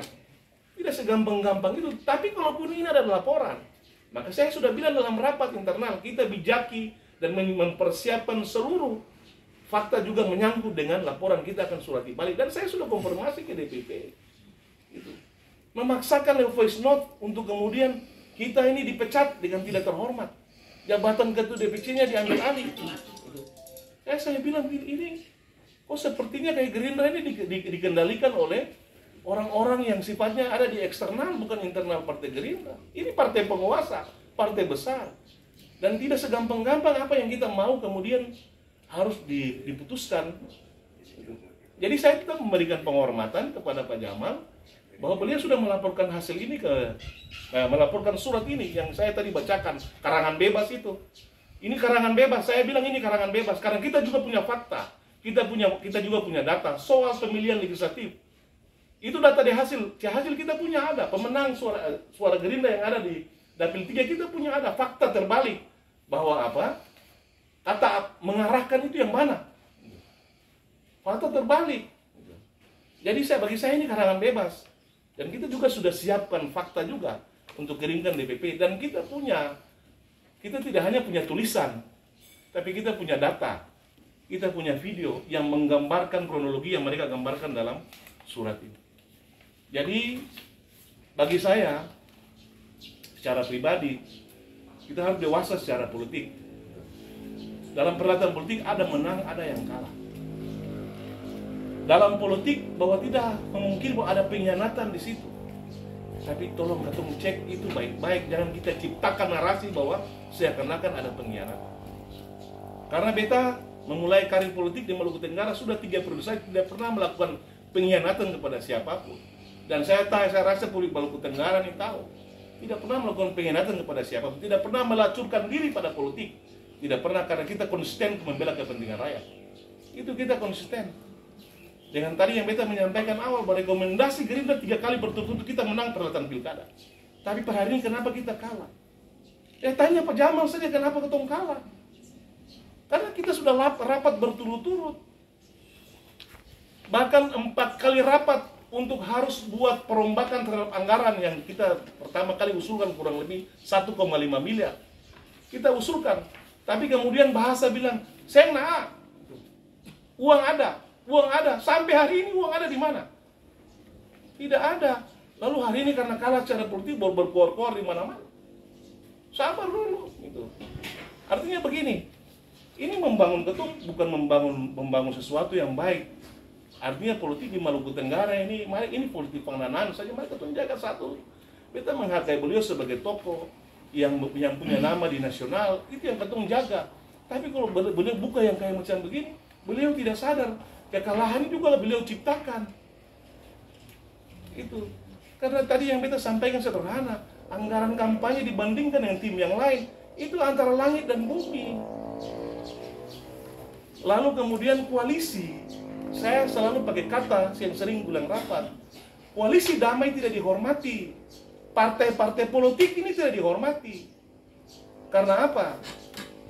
Tidak segampang-gampang itu. Tapi kalaupun ini ada laporan, maka saya sudah bilang dalam rapat internal, kita bijaki dan mempersiapkan seluruh fakta juga menyangkut dengan laporan, kita akan surati balik. Dan saya sudah konfirmasi ke DPP. Gitu. Memaksakan voice note untuk kemudian kita ini dipecat dengan tidak terhormat. Jabatan ketua DPC-nya diambil alih. Gitu. Saya bilang ini kok sepertinya kayak Gerindra ini dikendalikan oleh orang-orang yang sifatnya ada di eksternal, bukan internal partai Gerindra. Ini partai penguasa, partai besar. Dan tidak segampang-gampang apa yang kita mau kemudian harus diputuskan. Jadi saya tetap memberikan penghormatan kepada Pak Jamal bahwa beliau sudah melaporkan hasil ini melaporkan surat ini yang saya tadi bacakan, karangan bebas itu. Ini karangan bebas, saya bilang ini karangan bebas karena kita juga punya fakta, kita juga punya data soal pemilihan legislatif. Itu data di hasil kita punya ada, pemenang suara Gerindra yang ada di Dapil 3 kita punya ada, fakta terbalik bahwa apa? Kata mengarahkan itu yang mana? Fakta terbalik. Jadi bagi saya ini karangan bebas. Dan kita juga sudah siapkan fakta juga untuk kirimkan DPP. Dan kita tidak hanya punya tulisan, tapi kita punya data. Kita punya video yang menggambarkan kronologi yang mereka gambarkan dalam surat ini. Jadi bagi saya secara pribadi kita harus dewasa secara politik. Dalam perhelatan politik ada menang, ada yang kalah. Dalam politik bahwa tidak mungkin bahwa ada pengkhianatan di situ. Tapi tolong ketemu cek itu baik-baik, jangan kita ciptakan narasi bahwa seakan-akan ada pengkhianatan. Karena beta memulai karir politik di Maluku Tenggara sudah 3 periode, saya tidak pernah melakukan pengkhianatan kepada siapapun. Dan saya rasa publik Maluku Tenggara ini tahu, tidak pernah melakukan pengkhianatan kepada siapapun, tidak pernah melacurkan diri pada politik, tidak pernah, karena kita konsisten membela kepentingan rakyat. Itu kita konsisten. Dengan tadi yang beta menyampaikan awal bahwa rekomendasi Gerindra 3 kali berturut-turut kita menang perhelatan pilkada. Tapi per hari ini kenapa kita kalah? Ya tanya Pak Jamal saja kenapa ketong kalah. Karena kita sudah rapat berturut-turut. Bahkan 4 kali rapat untuk harus buat perombakan terhadap anggaran yang kita pertama kali usulkan kurang lebih 1,5 miliar. Kita usulkan. Tapi kemudian bahasa bilang, saya nak, uang ada. Sampai hari ini uang ada di mana? Tidak ada. Lalu hari ini karena kalah secara politik berkuar-kuar di mana-mana. Sabar dulu. Gitu. Artinya begini, ini membangun ketum bukan membangun sesuatu yang baik. Artinya politik di Maluku Tenggara ini politik pengenalan saja, mereka tuh jaga satu. Kita menghargai beliau sebagai tokoh yang punya nama di nasional, itu yang ketum jaga. Tapi kalau beliau buka yang kayak macam begini, beliau tidak sadar kekalahan juga beliau ciptakan. Itu karena tadi yang kita sampaikan sederhana, anggaran kampanye dibandingkan dengan tim yang lain itu antara langit dan bumi. Lalu kemudian koalisi, saya selalu pakai kata yang sering bilang rapat, koalisi damai tidak dihormati, partai-partai politik ini tidak dihormati. Karena apa?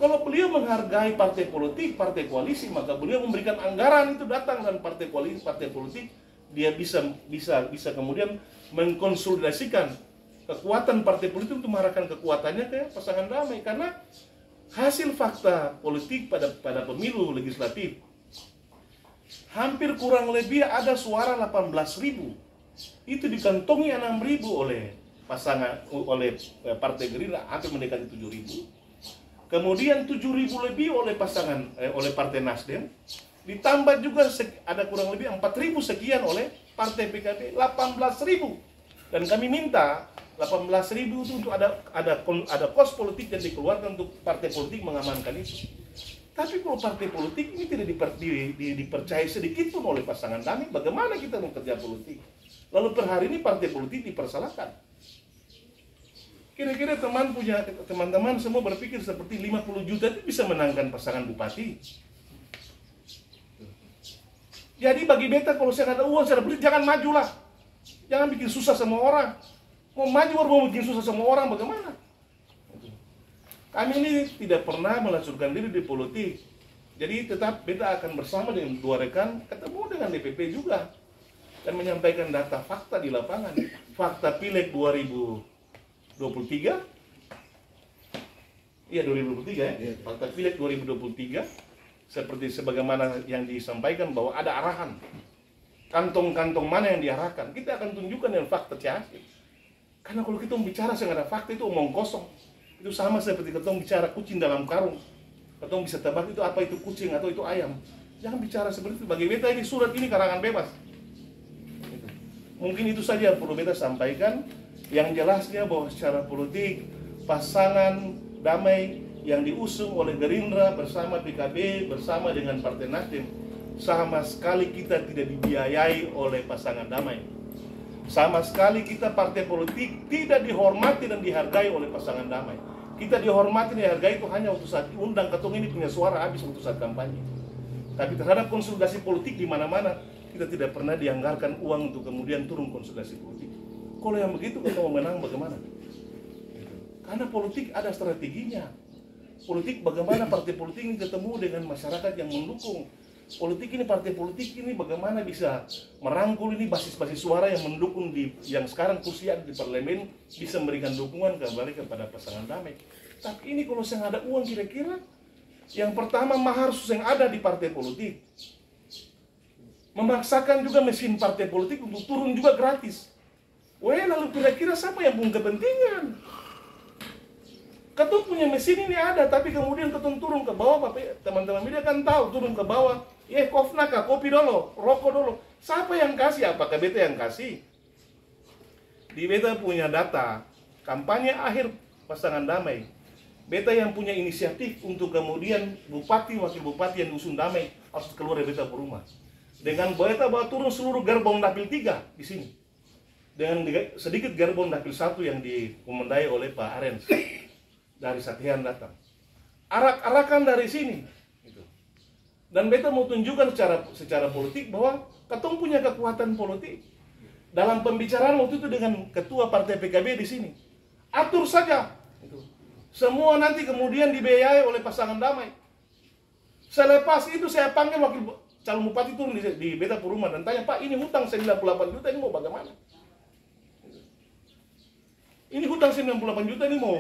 Kalau beliau menghargai partai politik, partai koalisi, maka beliau memberikan anggaran itu datang dan partai koalisi, partai politik, dia bisa kemudian mengkonsolidasikan kekuatan partai politik untuk mengarahkan kekuatannya ke pasangan damai. Karena hasil fakta politik pada pemilu legislatif hampir kurang lebih ada suara 18.000, itu dikantongi 6.000 oleh partai Gerindra, hampir mendekati 7.000. Kemudian 7.000 lebih oleh oleh partai Nasdem, ditambah juga ada kurang lebih 4.000 sekian oleh partai PKB, 18.000. Dan kami minta 18.000 itu untuk ada kos politik yang dikeluarkan untuk partai politik mengamankan itu. Tapi kalau partai politik ini tidak dipercaya sedikit pun oleh pasangan kami, bagaimana kita mau kerja politik? Lalu per hari ini partai politik dipersalahkan. Kira-kira teman-teman semua berpikir seperti 50 juta itu bisa menangkan pasangan bupati. Jadi bagi beta kalau saya ada uang, saya ada politik, jangan majulah. Jangan bikin susah sama orang. Mau maju baru mau bikin susah sama orang, bagaimana? Kami ini tidak pernah melancurkan diri di politik. Jadi tetap beta akan bersama dengan 2 rekan, ketemu dengan DPP juga. Dan menyampaikan data fakta di lapangan. Fakta Pileg 2023. Iya 2023 ya. Fakta Pileg 2023. Seperti sebagaimana yang disampaikan bahwa ada arahan. Kantong-kantong mana yang diarahkan. Kita akan tunjukkan dengan fakta hasil. Karena kalau kita bicara yang ada fakta itu omong kosong. Itu sama seperti ketong bicara kucing dalam karung. Ketong bisa tebak itu apa itu kucing atau itu ayam. Jangan bicara seperti itu. Bagi beta ini surat ini karangan bebas. Mungkin itu saja yang perlu beta sampaikan. Yang jelasnya bahwa secara politik pasangan damai yang diusung oleh Gerindra bersama PKB bersama dengan Partai Nasdem, sama sekali kita tidak dibiayai oleh pasangan damai. Sama sekali kita partai politik tidak dihormati dan dihargai oleh pasangan damai. Kita dihormati dan dihargai itu hanya untuk saat diundang, ketong ini punya suara habis untuk saat kampanye. Tapi terhadap konsolidasi politik di mana-mana kita tidak pernah dianggarkan uang untuk kemudian turun konsolidasi politik. Kalau yang begitu kita mau menang bagaimana? Karena politik ada strateginya. Politik bagaimana partai politik ini ketemu dengan masyarakat yang mendukung. Politik ini, partai politik ini bagaimana bisa merangkul ini basis-basis suara yang mendukung yang sekarang kursi ada di parlemen, bisa memberikan dukungan kembali kepada pasangan damai. Tapi ini kalau saya ada uang kira-kira, yang pertama mahar yang ada di partai politik. Memaksakan juga mesin partai politik untuk turun juga gratis. Lalu kira-kira siapa yang punya kepentingan? Ketong punya mesin ini ada, tapi kemudian ketong turun ke bawah, teman-teman media kan tahu turun ke bawah. Kofna kah, kopi dulu, rokok dulu. Siapa yang kasih? Apakah beta yang kasih? Di beta punya data kampanye akhir pasangan damai. Beta yang punya inisiatif untuk kemudian bupati, wakil bupati yang diusung damai harus keluar dari beta rumah. Dengan beta bawa turun seluruh gerbong dapil 3 di sini. Dengan sedikit gerbong dapil 1 yang dikomandai oleh Pak Arens dari Satihan datang. Arak-arakan dari sini. Dan beta mau tunjukkan secara politik bahwa ketong punya kekuatan politik. Dalam pembicaraan waktu itu dengan ketua partai PKB di sini. Atur saja. Semua nanti kemudian dibiayai oleh pasangan damai. Selepas itu saya panggil wakil calon bupati turun di beta rumah dan tanya, Pak ini hutang 98 juta ini mau bagaimana? Ini hutang 98 juta ini mau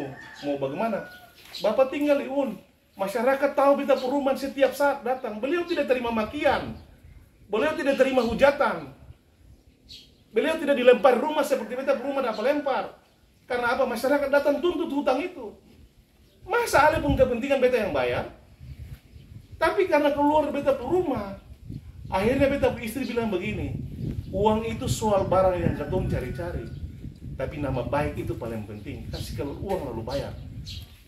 bagaimana? Bapak tinggal di UN. Masyarakat tahu beta perumahan setiap saat datang. Beliau tidak terima makian. Beliau tidak terima hujatan. Beliau tidak dilempar rumah seperti beta perumahan apa lempar. Karena apa? Masyarakat datang tuntut hutang itu. Masa ada pun kepentingan beta yang bayar? Tapi karena keluar beta rumah, akhirnya beta istri bilang begini, uang itu soal barang yang ketong cari-cari. Tapi nama baik itu paling penting. Kasih kalau uang lalu bayar.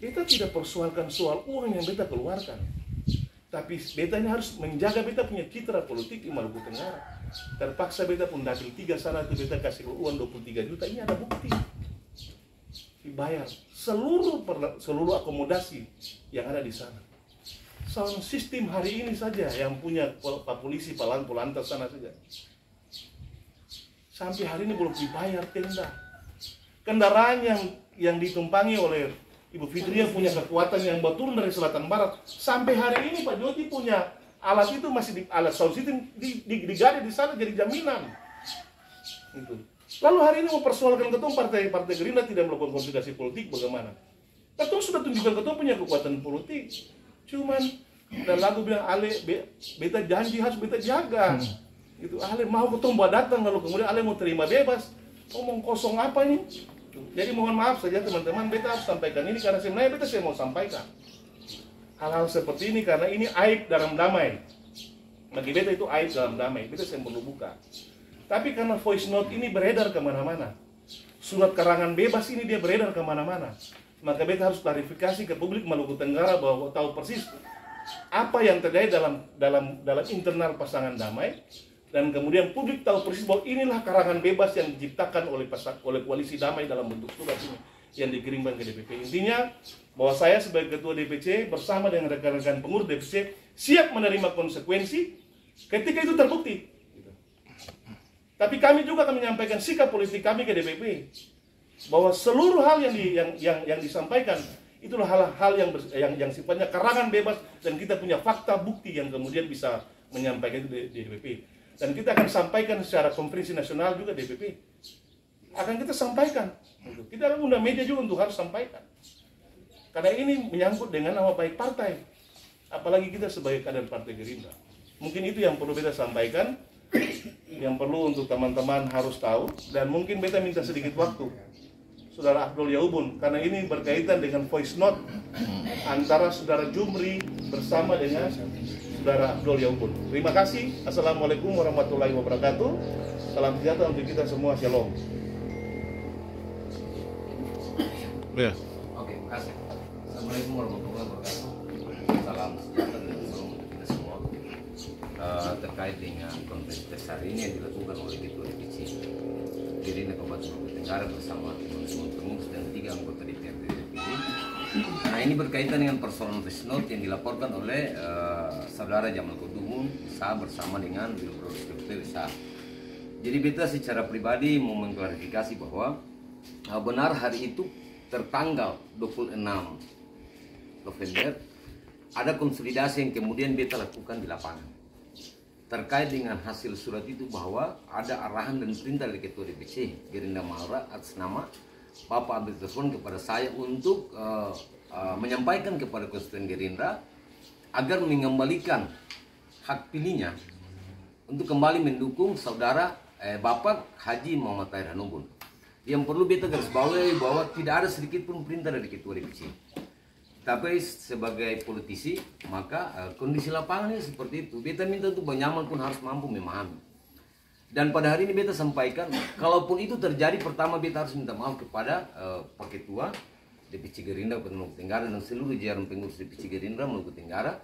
Beta tidak persoalkan soal uang yang beta keluarkan. Tapi beta ini harus menjaga beta punya citra politik di Maluku Tenggara. Terpaksa beta pun dapil 3 sana itu beta kasih uang 23 juta. Ini ada bukti. Dibayar seluruh akomodasi yang ada di sana. Sound sistem hari ini saja yang punya Pak Polisi, Pak Lantas sana saja. Sampai hari ini belum dibayar tenda. Kendaraan yang ditumpangi oleh Ibu Fitria punya kekuatan yang turun dari selatan barat. Sampai hari ini Pak Joti punya alat itu masih alat sound system digade di sana jadi jaminan. Itu. Lalu hari ini mempersoalkan ketong partai Gerindra tidak melakukan konsolidasi politik bagaimana? Ketong sudah tunjukkan ketong punya kekuatan politik. Cuman dan lagu bilang Ale beta janji harus beta jaga. Itu Ale mau ketong buat datang lalu kemudian Ale mau terima bebas. Ngomong kosong apa ini? Jadi mohon maaf saja teman-teman, beta harus sampaikan ini karena sebenarnya beta saya mau sampaikan hal-hal seperti ini karena ini aib dalam damai. Bagi beta itu aib dalam damai, beta saya perlu buka. Tapi karena voice note ini beredar kemana-mana, surat karangan bebas ini dia beredar kemana-mana. Maka beta harus klarifikasi ke publik Maluku Tenggara bahwa tahu persis apa yang terjadi dalam internal pasangan damai, dan kemudian publik tahu persis bahwa inilah karangan bebas yang diciptakan oleh koalisi damai dalam bentuk surat ini yang dikirimkan ke DPP. Intinya bahwa saya sebagai ketua DPC bersama dengan rekan-rekan pengurus DPC siap menerima konsekuensi ketika itu terbukti. Tapi kami juga akan menyampaikan sikap politik kami ke DPP bahwa seluruh hal yang disampaikan itulah hal-hal yang sifatnya karangan bebas, dan kita punya fakta bukti yang kemudian bisa menyampaikan itu di DPP. Dan kita akan sampaikan secara konferensi nasional juga DPP. Akan kita sampaikan. Kita akan undang media juga untuk harus sampaikan. Karena ini menyangkut dengan nama baik partai. Apalagi kita sebagai kader Partai Gerindra. Mungkin itu yang perlu kita sampaikan, yang perlu untuk teman-teman harus tahu, dan mungkin beta minta sedikit waktu Saudara Abdul Yaubun, karena ini berkaitan dengan voice note antara Saudara Jumri bersama dengan Saudara Abdul Yaubun. Terima kasih. Assalamualaikum warahmatullahi wabarakatuh. Salam sejahtera untuk kita semua. Shalom. Ya. Oke, terima kasih. Assalamualaikum warahmatullahi wabarakatuh. Salam sejahtera dan salam untuk kita semua. Terkait dengan konferensi pers hari ini yang dilakukan oleh Ketua DPC Gerindra Kabupaten Maluku Tenggara bersama teman-teman pengurus dan 3 anggota DPRD DPD. Nah, ini berkaitan dengan persoalan voice note yang dilaporkan oleh saudara Jamal Kodumun bersama dengan Biro Sa. Jadi beta secara pribadi mau mengklarifikasi bahwa benar hari itu tertanggal 26 November ada konsolidasi yang kemudian beta lakukan di lapangan terkait dengan hasil surat itu, bahwa ada arahan dan perintah dari Ketua DPC Gerindra Maura atas nama Bapak Abdul Telepon kepada saya untuk menyampaikan kepada konstituen Gerindra agar mengembalikan hak pilihnya untuk kembali mendukung saudara Bapak Haji Muhammad Tahir Hanubun. Yang perlu beta garis bawahi bahwa tidak ada sedikit pun perintah dari Ketua DPC. Tapi sebagai politisi, maka kondisi lapangannya seperti itu. Beta minta untuk Banyaman pun harus mampu memahami. Dan pada hari ini beta sampaikan, kalaupun itu terjadi, pertama beta harus minta maaf kepada Pak Ketua DPC Gerindra Kabupaten Maluku Tenggara dan seluruh jajaran pengurus DPC Gerindra Maluku Tenggara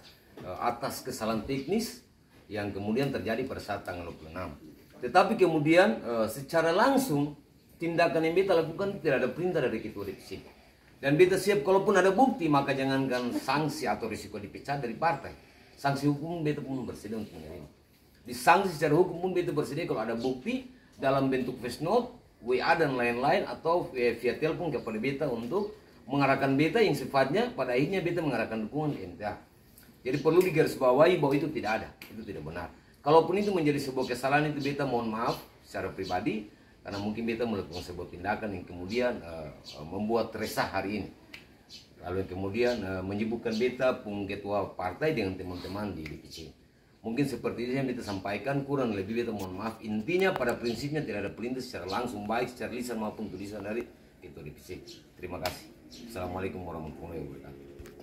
atas kesalahan teknis yang kemudian terjadi pada saat tanggal 26. Tetapi kemudian secara langsung tindakan yang beta lakukan tidak ada perintah dari Ketua DPC. Dan beta siap kalaupun ada bukti, maka jangankan sanksi atau risiko dipecat dari partai. Sanksi hukum beta pun bersedia untuk menerima. Di sanksi secara hukum pun beta bersedia kalau ada bukti dalam bentuk voice note, WA dan lain-lain, atau via telepon kepada beta untuk mengarahkan beta yang sifatnya pada akhirnya beta mengarahkan dukungan ke MTA. Jadi perlu digarisbawahi bahwa itu tidak ada, itu tidak benar. Kalaupun itu menjadi sebuah kesalahan, itu beta mohon maaf secara pribadi, karena mungkin beta melakukan sebuah tindakan yang kemudian membuat resah hari ini, lalu yang kemudian menyibukkan beta pun ketua partai dengan teman-teman di DPC. Mungkin seperti itu yang beta sampaikan, kurang lebih beta mohon maaf. Intinya pada prinsipnya tidak ada perintah secara langsung, baik secara lisan maupun tulisan dari ketua DPC. Terima kasih. Assalamualaikum warahmatullahi wabarakatuh.